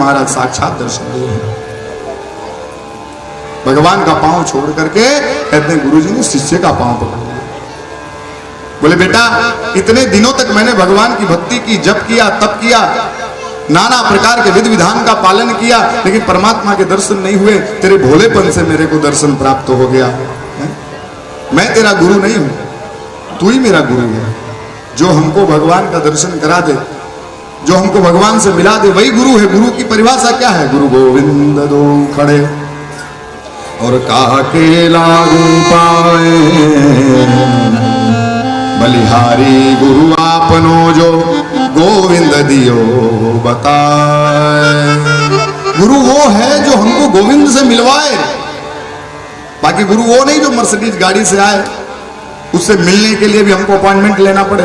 महाराज साक्षात दर्शन दिए हैं। भगवान का पांव छोड़ करके कहते हैं गुरुजी ने शिष्य का पांव पकड़ लिया। बोले बेटा इतने दिनों तक मैंने भगवान की भक्ति की, जप किया, तप किया, नाना प्रकार के विधि विधान का पालन किया, लेकिन परमात्मा के दर्शन नहीं हुए। तेरे भोलेपन से मेरे को दर्शन प्राप्त हो गया है? मैं तेरा गुरु नहीं हूं, तू ही मेरा गुरु है। जो हमको भगवान का दर्शन करा दे, जो हमको भगवान से मिला दे, वही गुरु है। गुरु की परिभाषा क्या है? गुरु गोविंद दो खड़े और कहा के लागू पाए, बलिहारी गुरु आपनो जो गोविंद दियो बताए। गुरु वो है जो हमको गोविंद से मिलवाए। बाकी गुरु वो नहीं जो मर्सिडीज गाड़ी से आए, उससे मिलने के लिए भी हमको अपॉइंटमेंट लेना पड़े,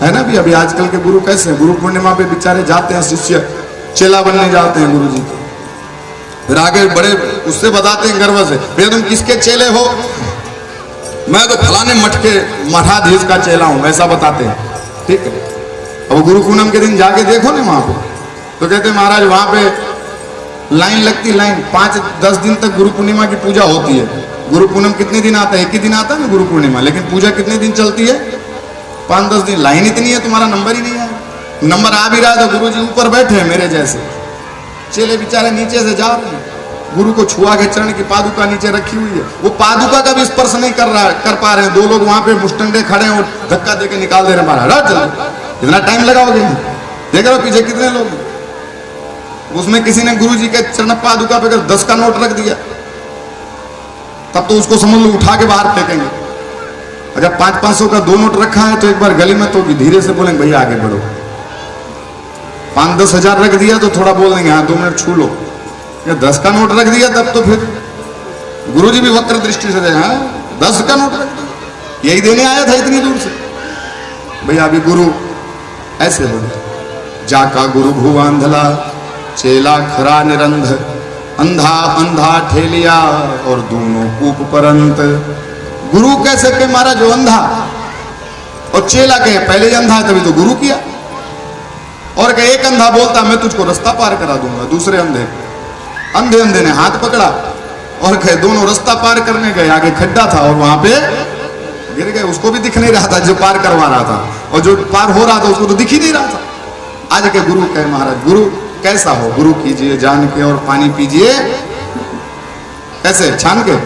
है ना। भी अभी आजकल के गुरु कैसे हैं? गुरु पूर्णिमा पे बेचारे जाते हैं, शिष्य चेला बनने जाते हैं गुरु जी, फिर आगे बड़े उससे बताते हैं गर्व से, भैया तुम किसके चेले हो? मैं तो फलाने मठ के मठाधीश का चेला हूं, ऐसा बताते हैं। ठीक है, अब गुरु पूनम के दिन जाके देखो ना वहां पे, तो कहते महाराज वहां पे लाइन लगती, लाइन 5-10 दिन तक गुरु पूर्णिमा की पूजा होती है। गुरु पूनम कितने दिन आता है? एक ही दिन आता है ना गुरु पूर्णिमा, लेकिन पूजा कितने दिन चलती है? 5-10 दिन। लाइन इतनी है, तुम्हारा नंबर ही नहीं आया। नंबर आ भी रहा तो गुरु जी ऊपर बैठे हैं मेरे जैसे, चेले बेचारे नीचे से जा रहे हैं। गुरु को छुआ के चरण की पादुका नीचे रखी हुई है, वो पादुका का भी स्पर्श नहीं कर पा रहे हैं। 2 लोग वहां पे मुस्टंडे खड़े हैं और धक्का देके निकाल दे रहे हैं महाराज। इतना टाइम लगाओगे? देख रहे हो पीछे कितने लोग। उसमें किसी ने गुरु जी के चरण पादुका पे 10 का नोट रख दिया, तब तो उसको समझ लो उठा के बाहर फेंकेंगे। अगर 500-500 का 2 नोट रखा है तो एक बार गली में तो धीरे से बोलेंगे भैया आगे बढ़ो। 5-10 हजार रख दिया तो थोड़ा बोल देंगे हाँ 2 मिनट छू लो। या 10 का नोट रख दिया तब तो फिर गुरुजी भी वक्र दृष्टि से देखे, हाँ 10 का नोट रख दिया, यही देने आया था इतनी दूर से। भैया अभी गुरु ऐसे बोले, जाका गुरु भुवांधला चेला खरा निरंध, अंधा अंधा ठेलिया और दोनों कूप परंत। गुरु कैसे के मारा जो अंधा, और चेला के पहले ही अंधा है तभी तो गुरु किया। और के एक अंधा बोलता मैं तुझको रास्ता पार करा दूंगा, दूसरे अंधे अंधे ने हाथ पकड़ा और कहे दोनों रास्ता पार करने गए, आगे खड्डा था और वहां पे गिर गए। उसको भी दिख नहीं रहा था जो पार करवा रहा था, और जो पार हो रहा था उसको तो दिख ही नहीं रहा था। आज के गुरु कहे महाराज गुरु कैसा हो? गुरु कीजिए जान के और पानी पीजिए कैसे? छान के।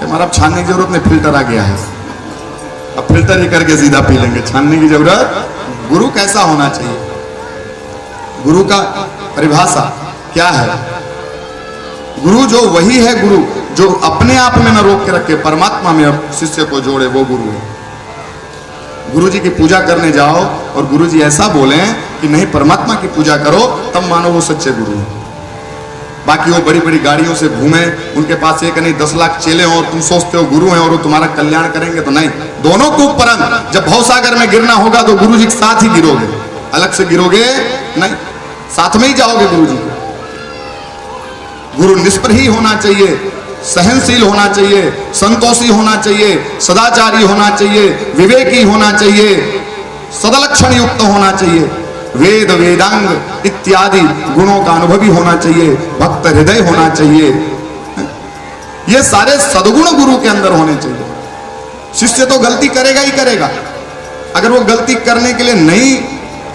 महाराज छानने की जरूरत नहीं, फिल्टर आ गया है, अब फिल्टर ही करके सीधा पी लेंगे, छानने की जरूरत। गुरु कैसा होना चाहिए? गुरु का परिभाषा क्या है? गुरु जो वही है, गुरु जो अपने आप में न रोक के रखे, परमात्मा में अब शिष्य को जोड़े, वो गुरु है। गुरु जी की पूजा करने जाओ और गुरु जी ऐसा बोले कि नहीं परमात्मा की पूजा करो, तब मानो वो सच्चे गुरु हैं। बाकी वो बड़ी बड़ी गाड़ियों से घूमे, उनके पास एक नहीं 10 लाख चेले हो और तुम सोचते हो गुरु हैं और वो तुम्हारा कल्याण करेंगे, तो नहीं। दोनों को परंत जब भवसागर में गिरना होगा तो गुरु जी के साथ ही गिरोगे, अलग से गिरोगे नहीं, साथ में ही जाओगे गुरु जी। गुरु निष्प्रही होना चाहिए, सहनशील होना चाहिए, संतोषी होना चाहिए, सदाचारी होना चाहिए, विवेकी होना चाहिए, सदलक्षण युक्त होना चाहिए, वेद वेदांग इत्यादि गुणों का अनुभवी होना चाहिए, भक्त हृदय होना चाहिए। ये सारे सद्गुण गुरु के अंदर होने चाहिए। शिष्य तो गलती करेगा ही करेगा, अगर वो गलती करने के लिए नहीं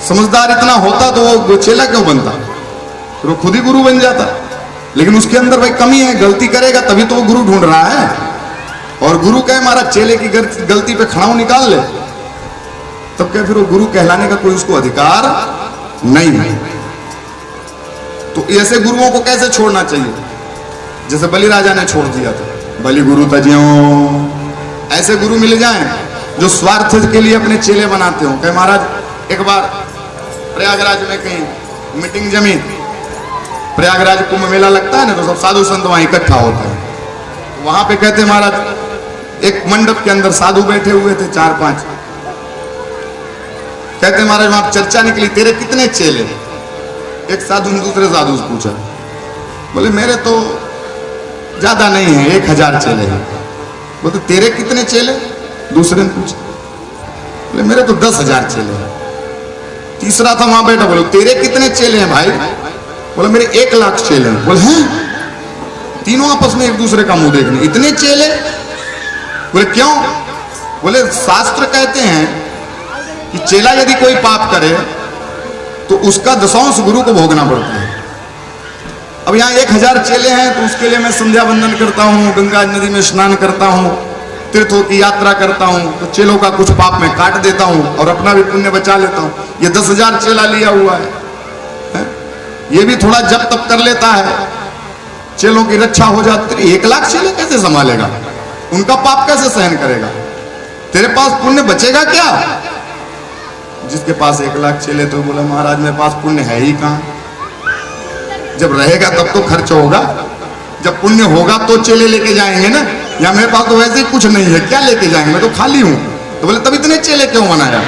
समझदार इतना होता तो वो चेला क्यों बनता? तो वो खुद ही गुरु बन जाता। लेकिन उसके अंदर भाई कमी है, गलती करेगा तभी तो वो गुरु ढूंढ रहा है। और गुरु कहे महाराज चेले की गलती पे खड़ाऊ निकाल ले, तब क्या फिर वो गुरु कहलाने का कोई उसको अधिकार नहीं है। तो ऐसे गुरुओं को कैसे छोड़ना चाहिए? जैसे बलि राजा ने छोड़ दिया था, बलि गुरु तज्यो। ऐसे गुरु मिल जाएं जो स्वार्थ के लिए अपने चेले बनाते हो। कहे महाराज एक बार प्रयागराज में कहीं मीटिंग जमी, प्रयागराज कुंभ मेला लगता है ना, तो सब साधु संत वहां इकट्ठा होते हैं। वहां पे कहते महाराज एक मंडप के अंदर साधु बैठे हुए थे 4-5। कहते महाराज वहां चर्चा निकली, तेरे कितने चेले? एक साधु ने दूसरे साधु से पूछा, बोले मेरे तो ज्यादा नहीं है, 1000 चेले हैं। बोले तेरे कितने चेले? दूसरे ने पूछा, बोले मेरे तो 10,000 चेले हैं। तीसरा था वहां बैठा, बोले तेरे कितने चेले हैं भाई? बोला मेरे 1 लाख चेले हैं। बोले हैं? तीनों आपस में एक दूसरे का मुंह देखने, इतने चेले? बोले क्यों? बोले शास्त्र कहते हैं कि चेला यदि कोई पाप करे तो उसका दशांश गुरु को भोगना पड़ता है। अब यहाँ 1000 चेले हैं तो उसके लिए मैं संध्या वंदन करता हूँ, गंगा नदी में स्नान करता हूँ, तीर्थों की यात्रा करता हूँ, तो चेलों का कुछ पाप मैं काट देता हूँ और अपना भी पुण्य बचा लेता हूँ। ये 10,000 चेला लिया हुआ है, ये भी थोड़ा जप तप कर लेता है, चेलों की रक्षा हो जाती है। 1 लाख चेले कैसे संभालेगा? उनका पाप कैसे सहन करेगा? तेरे पास पुण्य बचेगा क्या? जिसके पास 1 लाख चेले तो बोला महाराज मेरे पास पुण्य है ही कहां? जब रहेगा तब तो खर्च होगा, जब पुण्य होगा तो चेले लेके जाएंगे ना। या मेरे पास तो वैसे ही कुछ नहीं है, क्या लेके जाएंगे, मैं तो खाली हूं। तो बोले तब इतने चेले क्यों बनाया?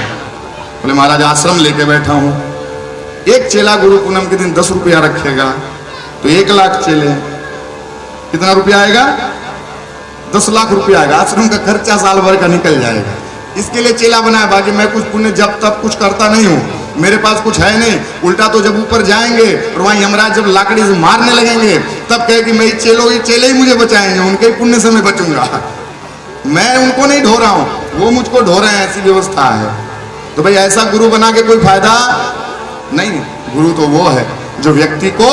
बोले महाराज आश्रम लेके बैठा हूं, एक चेला गुरु पूनम के दिन 10 रुपया रखेगा तो 1 लाख चेले, कितना रुपया आएगा? 10 लाख रुपया आएगा। आश्रम का खर्चा साल भर का निकल जाएगा। इसके लिए चेला बनाया। बाकी मैं कुछ पुण्य जब तब कुछ करता नहीं हूं, मेरे पास कुछ है नहीं। उल्टा तो जब ऊपर जाएंगे और वहां यमराज जब लाकड़ी से मारने लगेंगे तब कहे कि मैं चेले ही मुझे बचाएंगे, उनके पुण्य से मैं बचूंगा, मैं उनको नहीं ढो रहा हूं, वो मुझको ढो रहे हैं, ऐसी व्यवस्था है। तो भाई ऐसा गुरु बना के कोई फायदा नहीं। गुरु तो वो है जो व्यक्ति को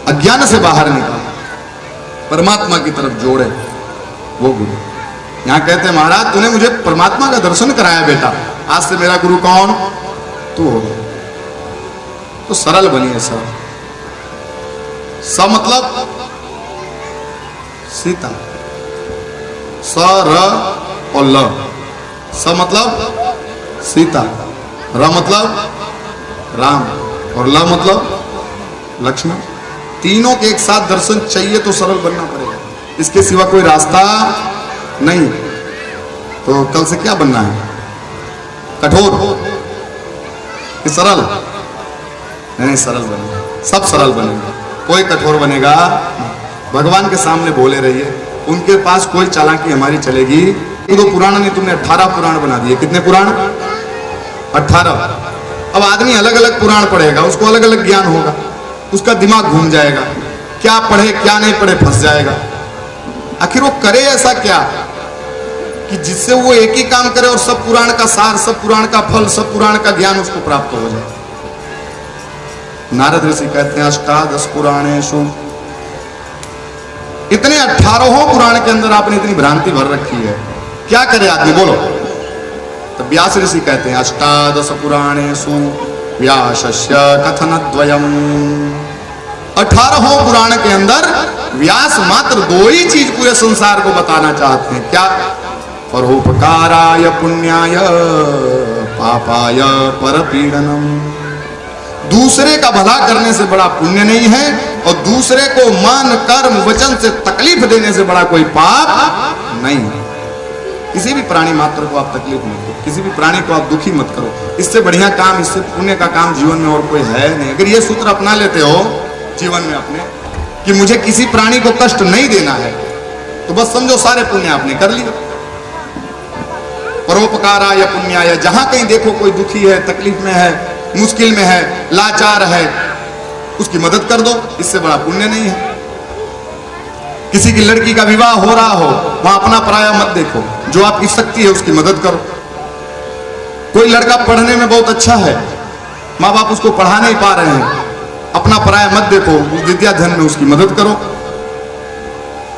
अज्ञान से बाहर निकाले, परमात्मा की तरफ जोड़े, वो गुरु। यहां कहते हैं महाराज तूने मुझे परमात्मा का दर्शन कराया बेटा, आज से मेरा गुरु कौन? तू हो। तो सरल बनिए। सर स मतलब सीता, स र और ल। स मतलब सीता, र मतलब राम और ल मतलब लक्ष्मण। तीनों के एक साथ दर्शन चाहिए तो सरल बनना पड़ेगा, इसके सिवा कोई रास्ता नहीं। तो कल से क्या बनना है? कठोर कि सरल? नहीं, सरल बनेगा, सब सरल बनेगा, कोई कठोर बनेगा। भगवान के सामने बोले रहिए, उनके पास कोई चालाकी हमारी चलेगी। तो पुराण नहीं, तुमने 18 पुराण बना दिए। कितने पुराण? 18। अब आदमी अलग अलग पुराण पढ़ेगा, उसको अलग अलग ज्ञान होगा, उसका दिमाग घूम जाएगा, क्या पढ़े क्या नहीं पढ़े फंस जाएगा। आखिर वो करे ऐसा क्या कि जिससे वो एक ही काम करे और सब पुराण का सार, सब पुराण का फल, सब पुराण का ज्ञान उसको प्राप्त हो जाए। नारद ऋषि कहते हैं 18 पुराणेषु, इतने 18 पुराण के अंदर आपने इतनी भ्रांति भर रखी है, क्या करे आदमी? बोलो। तो व्यास ऋषि कहते हैं 18 पुराणेषु व्यासस्य कथनद्वयम्। 18 पुराण के अंदर व्यास मात्र 2 ही चीज पूरे संसार को बताना चाहते हैं। क्या? परोपकाराय पुण्याय पापाय परपीडनम। दूसरे का भला करने से बड़ा पुण्य नहीं है और दूसरे को मन कर्म वचन से तकलीफ देने से बड़ा कोई पाप नहीं है। किसी भी प्राणी मात्र को आप तकलीफ मत दो, किसी भी प्राणी को आप दुखी मत करो। इससे बढ़िया काम, इससे पुण्य का काम जीवन में और कोई है नहीं। अगर ये सूत्र अपना लेते हो जीवन में अपने कि मुझे किसी प्राणी को कष्ट नहीं देना है, तो बस समझो सारे पुण्य आपने कर लिए। परोपकाराय पुण्याय, जहां कहीं देखो कोई दुखी है, तकलीफ में है, मुश्किल में है, लाचार है, उसकी मदद कर दो, इससे बड़ा पुण्य नहीं है। किसी की लड़की का विवाह हो रहा हो, वहां अपना पराया मत देखो, जो आपकी शक्ति है उसकी मदद करो। कोई लड़का पढ़ने में बहुत अच्छा है, माँ बाप उसको पढ़ा नहीं पा रहे हैं, अपना पराया मत देखो, उस विद्या धन में उसकी मदद करो।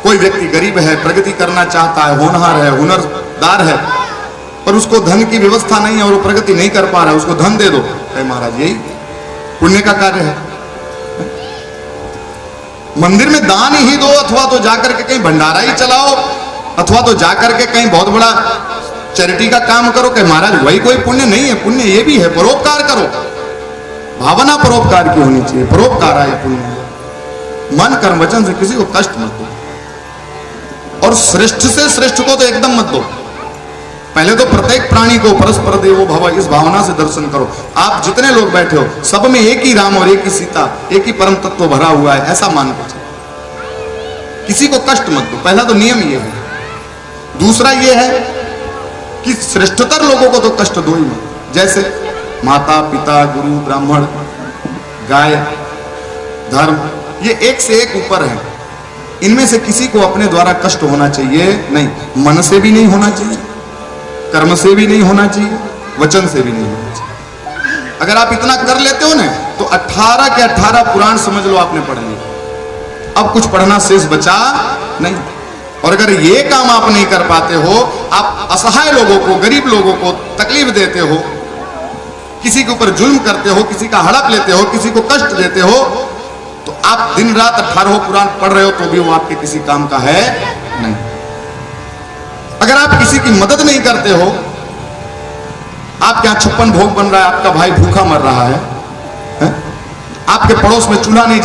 कोई व्यक्ति गरीब है, प्रगति करना चाहता है, होनहार है, हुनरदार है, पर उसको धन की व्यवस्था नहीं है और वो प्रगति नहीं कर पा रहा है, उसको धन दे दो। कहे महाराज यही पुण्य का कार्य है। मंदिर में दान ही दो, अथवा तो जाकर के कहीं भंडारा ही चलाओ, अथवा तो जाकर के कहीं बहुत बड़ा चैरिटी का काम करो। कहे महाराज वही कोई पुण्य नहीं है। पुण्य ये भी है, परोपकार करो। भावना परोपकार की होनी चाहिए। परोपकार आए पुण्य, मन कर्म वचन से किसी को कष्ट मत दो और श्रेष्ठ से श्रेष्ठ को तो एकदम मत दो। पहले तो प्रत्येक प्राणी को परस्पर देवो भव, इस भावना से दर्शन करो। आप जितने लोग बैठे हो सब में एक ही राम और एक ही सीता, एक ही परम तत्व भरा हुआ है, ऐसा मान के चलो। किसी को कष्ट मत दो, पहला तो नियम ये है। दूसरा ये है कि श्रेष्ठतर लोगों को तो कष्ट दो ही मत, जैसे माता पिता गुरु ब्राह्मण गाय, धर्म, ये एक से एक ऊपर है। इनमें से किसी को अपने द्वारा कष्ट होना चाहिए नहीं, मन से भी नहीं होना चाहिए, कर्म से भी नहीं होना चाहिए, वचन से भी नहीं होना चाहिए। अगर आप इतना कर लेते हो ना तो 18 के 18 पुराण समझ लो आपने पढ़ लिए, अब कुछ पढ़ना शेष बचा नहीं। और अगर ये काम आप नहीं कर पाते हो, आप असहाय लोगों को, गरीब लोगों को तकलीफ देते हो, किसी के ऊपर जुल्म करते हो, किसी का हड़प लेते हो, किसी को कष्ट देते हो, तो आप दिन रात 18 पुराण पढ़ रहे हो तो भी वो आपके किसी काम का है नहीं। अगर आप किसी की मदद नहीं करते हो, आपके यहां 56 भोग बन रहा है, आपका भाई भूखा मर रहा है? आपके पड़ोस में चूल्हा नहीं